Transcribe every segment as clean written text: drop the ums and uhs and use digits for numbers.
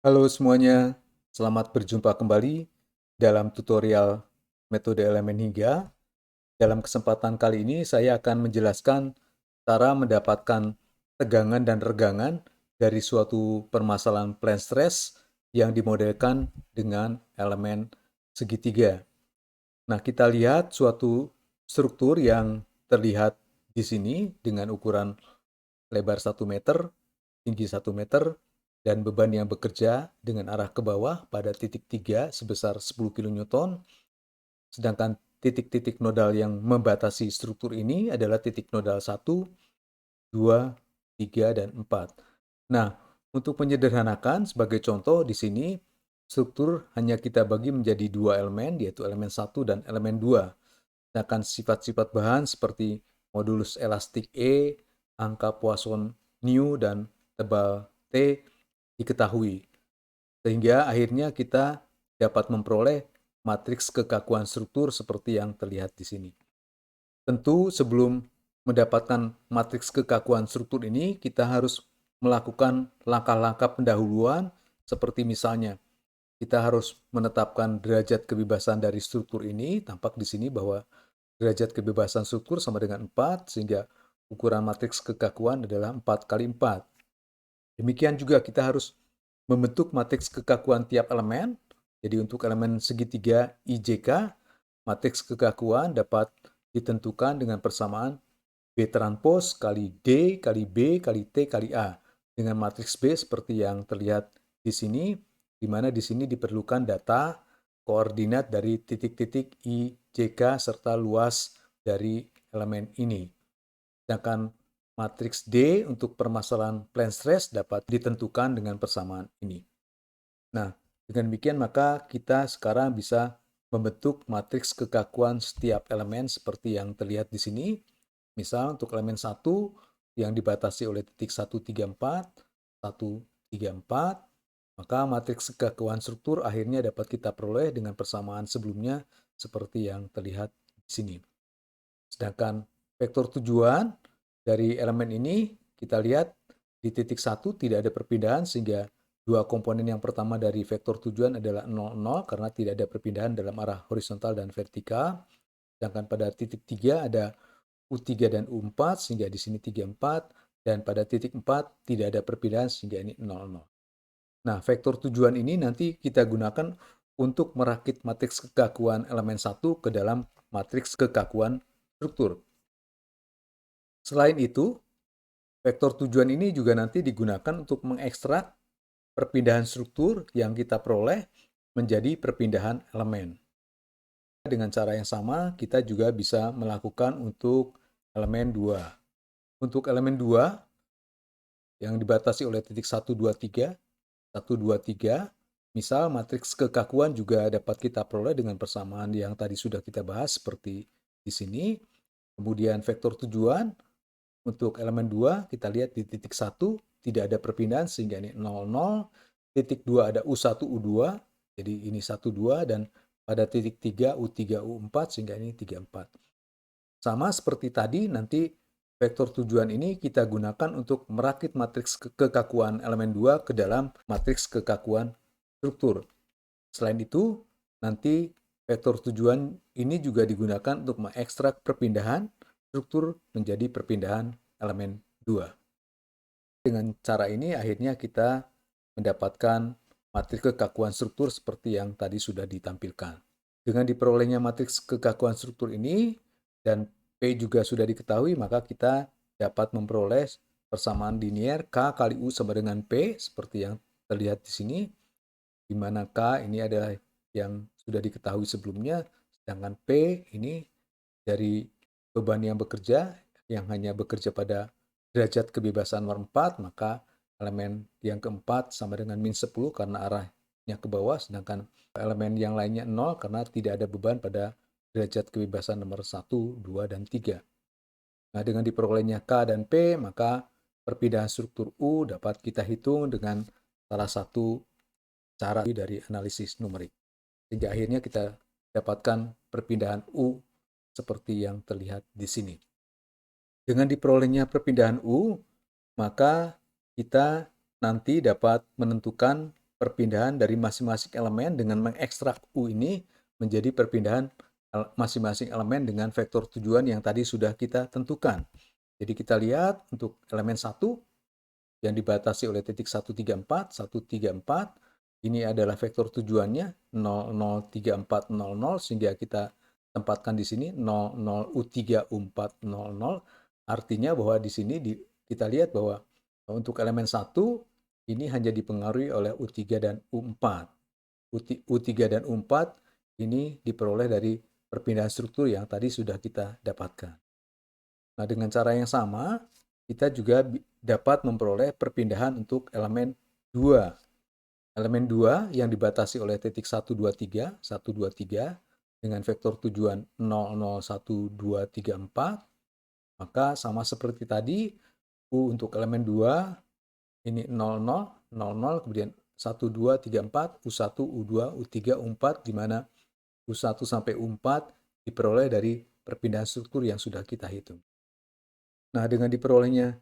Halo semuanya, selamat berjumpa kembali dalam tutorial metode elemen hingga. Dalam kesempatan kali ini saya akan menjelaskan cara mendapatkan tegangan dan regangan dari suatu permasalahan plane stress yang dimodelkan dengan elemen segitiga. Nah, kita lihat suatu struktur yang terlihat di sini dengan ukuran lebar 1 meter, tinggi 1 meter, dan beban yang bekerja dengan arah ke bawah pada titik 3 sebesar 10 kN, sedangkan titik-titik nodal yang membatasi struktur ini adalah titik nodal 1, 2, 3, dan 4. Nah, untuk menyederhanakan, sebagai contoh di sini, struktur hanya kita bagi menjadi dua elemen, yaitu elemen 1 dan elemen 2. Sedangkan sifat-sifat bahan seperti modulus elastik E, angka Poisson nu, dan tebal T diketahui. Sehingga akhirnya kita dapat memperoleh matriks kekakuan struktur seperti yang terlihat di sini. Tentu sebelum mendapatkan matriks kekakuan struktur ini, kita harus melakukan langkah-langkah pendahuluan seperti misalnya kita harus menetapkan derajat kebebasan dari struktur ini. Tampak di sini bahwa derajat kebebasan struktur sama dengan 4, sehingga ukuran matriks kekakuan adalah 4 kali 4. Demikian juga kita harus membentuk matriks kekakuan tiap elemen. Jadi untuk elemen segitiga IJK, matriks kekakuan dapat ditentukan dengan persamaan B transpos kali D kali B kali T kali A dengan matriks B seperti yang terlihat di sini, di mana di sini diperlukan data koordinat dari titik-titik I, J, K serta luas dari elemen ini. Sedangkan matriks D untuk permasalahan plane stress dapat ditentukan dengan persamaan ini. Nah, dengan demikian maka kita sekarang bisa membentuk matriks kekakuan setiap elemen seperti yang terlihat di sini. Misal untuk elemen 1 yang dibatasi oleh titik 134, 134, maka matriks kekakuan struktur akhirnya dapat kita peroleh dengan persamaan sebelumnya seperti yang terlihat di sini. Sedangkan vektor tujuan dari elemen ini kita lihat di titik 1 tidak ada perpindahan, sehingga dua komponen yang pertama dari vektor tujuan adalah 0, 0 karena tidak ada perpindahan dalam arah horizontal dan vertikal. Sedangkan pada titik 3 ada U3 dan U4 sehingga di sini 34, dan pada titik 4 tidak ada perpindahan sehingga ini 0, 0. Nah, vektor tujuan ini nanti kita gunakan untuk merakit matriks kekakuan elemen 1 ke dalam matriks kekakuan struktur. Selain itu, vektor tujuan ini juga nanti digunakan untuk mengekstrak perpindahan struktur yang kita peroleh menjadi perpindahan elemen. Dengan cara yang sama, kita juga bisa melakukan untuk elemen 2. Untuk elemen 2 yang dibatasi oleh titik 1, 2, 3, 1, 2, 3, misal matriks kekakuan juga dapat kita peroleh dengan persamaan yang tadi sudah kita bahas seperti di sini. Kemudian vektor tujuan untuk elemen 2 kita lihat di titik 1 tidak ada perpindahan sehingga ini 0, 0. Titik 2 ada U1, U2, jadi ini 1, 2, dan pada titik 3 U3, U4 sehingga ini 3, 4. Sama seperti tadi, nanti vektor tujuan ini kita gunakan untuk merakit matriks kekakuan elemen 2 ke dalam matriks kekakuan struktur. Selain itu, nanti vektor tujuan ini juga digunakan untuk mengekstrak perpindahan struktur menjadi perpindahan elemen 2. Dengan cara ini akhirnya kita mendapatkan matriks kekakuan struktur seperti yang tadi sudah ditampilkan. Dengan diperolehnya matriks kekakuan struktur ini dan P juga sudah diketahui, maka kita dapat memperoleh persamaan linier K kali U sama dengan P seperti yang terlihat di sini, di mana K ini adalah yang sudah diketahui sebelumnya, sedangkan P ini dari beban yang bekerja yang hanya bekerja pada derajat kebebasan nomor 4, maka elemen yang keempat sama dengan min 10 karena arahnya ke bawah, sedangkan elemen yang lainnya 0 karena tidak ada beban pada derajat kebebasan nomor 1, 2, dan 3. Nah, dengan diperolehnya K dan P, maka perpindahan struktur U dapat kita hitung dengan salah satu cara dari analisis numerik. Sehingga akhirnya kita dapatkan perpindahan U seperti yang terlihat di sini. Dengan diperolehnya perpindahan U, maka kita nanti dapat menentukan perpindahan dari masing-masing elemen dengan mengekstrak U ini menjadi perpindahan masing-masing elemen dengan vektor tujuan yang tadi sudah kita tentukan. Jadi kita lihat untuk elemen 1 yang dibatasi oleh titik 134, 134, ini adalah vektor tujuannya 003400 sehingga kita tempatkan di sini 00U3U400. Artinya bahwa di sini kita lihat bahwa untuk elemen 1 ini hanya dipengaruhi oleh U3 dan U4. U3 dan U4 ini diperoleh dari perpindahan struktur yang tadi sudah kita dapatkan. Nah, dengan cara yang sama, kita juga dapat memperoleh perpindahan untuk elemen 2. Elemen 2 yang dibatasi oleh titik 123 dengan vektor tujuan 001234, maka sama seperti tadi, U untuk elemen 2 ini 00, 00, kemudian 1234, U1, U2, U3, U4, di mana U1 sampai U4 diperoleh dari perpindahan struktur yang sudah kita hitung. Nah, dengan diperolehnya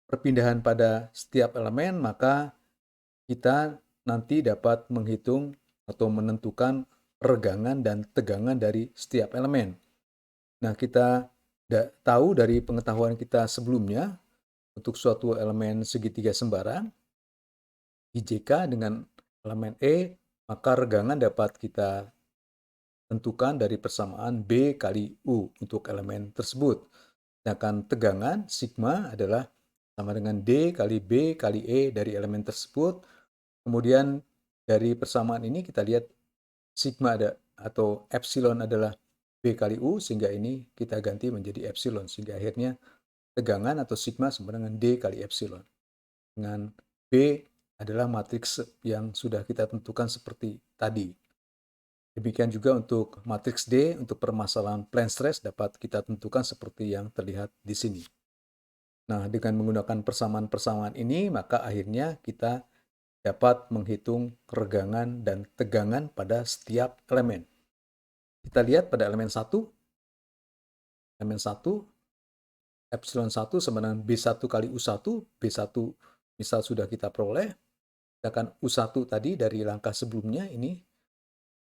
perpindahan pada setiap elemen, maka kita nanti dapat menghitung atau menentukan regangan dan tegangan dari setiap elemen. Nah, kita tahu dari pengetahuan kita sebelumnya, untuk suatu elemen segitiga sembarang, IJK dengan elemen E, maka regangan dapat kita tentukan dari persamaan B kali U untuk elemen tersebut. Sedangkan tegangan sigma adalah sama dengan D kali B kali E dari elemen tersebut. Kemudian dari persamaan ini kita lihat sigma atau epsilon adalah B kali U, sehingga ini kita ganti menjadi epsilon, sehingga akhirnya tegangan atau sigma sama dengan D kali epsilon. Dengan B adalah matriks yang sudah kita tentukan seperti tadi. Demikian juga untuk matriks D untuk permasalahan plane stress dapat kita tentukan seperti yang terlihat di sini. Nah, dengan menggunakan persamaan-persamaan ini, maka akhirnya kita dapat menghitung regangan dan tegangan pada setiap elemen. Kita lihat pada elemen 1, epsilon 1 sama dengan B1 kali U1, B1 misal sudah kita peroleh, sedangkan U1 tadi dari langkah sebelumnya ini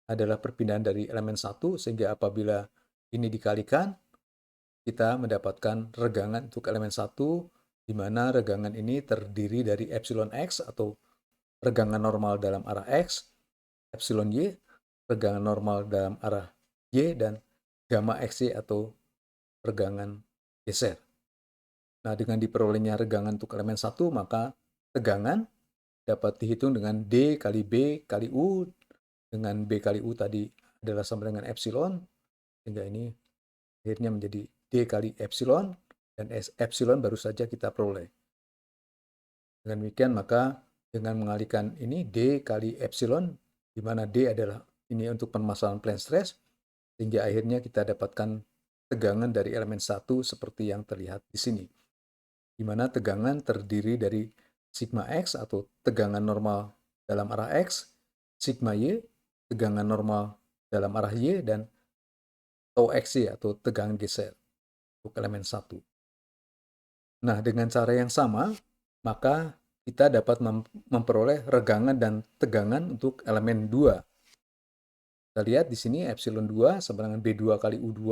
adalah perpindahan dari elemen 1, sehingga apabila ini dikalikan, kita mendapatkan regangan untuk elemen 1, di mana regangan ini terdiri dari epsilon X atau regangan normal dalam arah X, epsilon Y, regangan normal dalam arah Y, dan gamma XY atau regangan geser. Nah, dengan diperolehnya regangan untuk elemen 1, maka tegangan dapat dihitung dengan D kali B kali U, dengan B kali U tadi adalah sama dengan epsilon, sehingga ini akhirnya menjadi D kali epsilon, dan epsilon baru saja kita peroleh. Dengan demikian, maka dengan mengalihkan ini D kali epsilon, di mana D adalah ini untuk permasalahan plane stress, sehingga akhirnya kita dapatkan tegangan dari elemen 1 seperti yang terlihat di sini, di mana tegangan terdiri dari sigma X atau tegangan normal dalam arah X, sigma Y, tegangan normal dalam arah Y, dan tau XY atau tegangan geser untuk elemen 1. Nah, dengan cara yang sama, maka kita dapat memperoleh regangan dan tegangan untuk elemen 2. Kita lihat di sini epsilon 2 sama dengan B2 kali U2.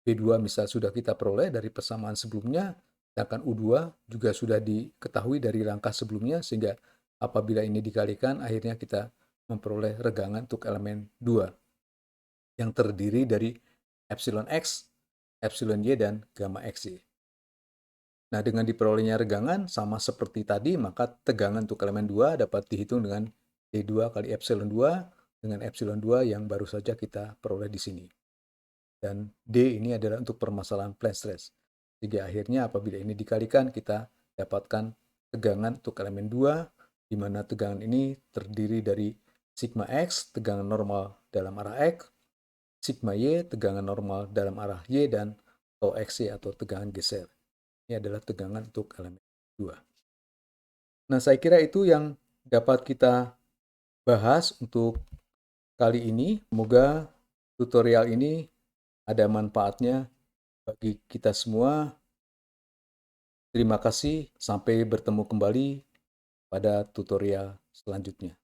B2 misal sudah kita peroleh dari persamaan sebelumnya, sedangkan U2 juga sudah diketahui dari langkah sebelumnya, sehingga apabila ini dikalikan, akhirnya kita memperoleh regangan untuk elemen 2 yang terdiri dari epsilon X, epsilon Y, dan gamma XY. Nah, dengan diperolehnya regangan sama seperti tadi, maka tegangan untuk elemen 2 dapat dihitung dengan D2 kali epsilon 2 dengan epsilon 2 yang baru saja kita peroleh di sini. Dan D ini adalah untuk permasalahan plane stress. Sehingga akhirnya apabila ini dikalikan, kita dapatkan tegangan untuk elemen 2, di mana tegangan ini terdiri dari sigma X, tegangan normal dalam arah X, sigma Y, tegangan normal dalam arah Y, dan tau XY atau tegangan geser. Ini adalah tegangan untuk elemen 2. Nah, saya kira itu yang dapat kita bahas untuk kali ini. Semoga tutorial ini ada manfaatnya bagi kita semua. Terima kasih, sampai bertemu kembali pada tutorial selanjutnya.